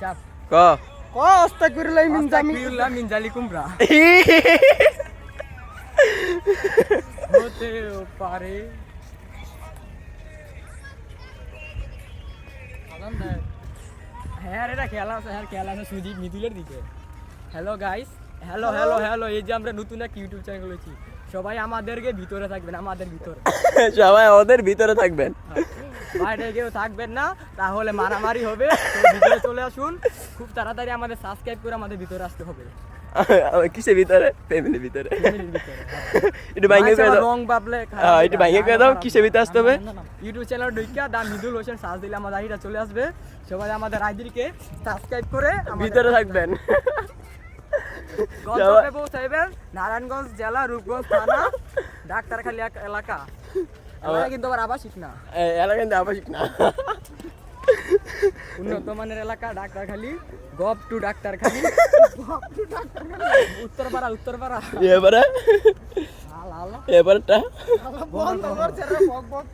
চাপ ক আস্তাগফিরুল্লাহ মিন জালিকুম রা হতে পারে হ্যাঁ এটা খেলা আছে সুজিত মিতুলের দিকে। Hello guys, hello hello hello, এই যে আমরা নতুন এক ইউটিউব চ্যানেল খুলেছি, সবাই আমাদেরকে ভিতরে থাকবেন, আমাদের ভিতরে সবাই ওদের ভিতরে থাকবেন, বাইরে কেউ থাকবেন না, তাহলে মারামারি হবে। তো ভিতরে চলে আসুন, খুব তাড়াতাড়ি আমাদের সাবস্ক্রাইব করে আমাদের ভিতরে আসতে হবে। কিসের ভিতরে? ফ্যামিলির ভিতরে। ফ্যামিলির ভিতরে একটু ভাঙিয়ে করে দাও, রং বাবলে একটু ভাঙিয়ে করে দাও, কিসের ভিতরে আসতে হবে? ইউটিউব চ্যানেল ঢুকিয়া দা মিদুল হোসেন সার্চ দিলে আমাদের আইডিটা চলে আসবে। সবাই আমাদের আইডিকে সাবস্ক্রাইব করে ভিতরে থাকবেন। গন্তব্যে পৌঁছাইবেন নারায়ণগঞ্জ জেলা, রূপগঞ্জ থানা, ডাক্তারখালী এলাকা। এলাকা কিন্তু আবার আবাসিক না, এলাকা কিন্তু আবাসিক না, উন্নত মানের এলাকা। ডাক্তারখালী, গপ টু ডাক্তারখালী, উত্তরপাড়া এবারে আলা এবারটা বন্ধ করছে রে, বক বক।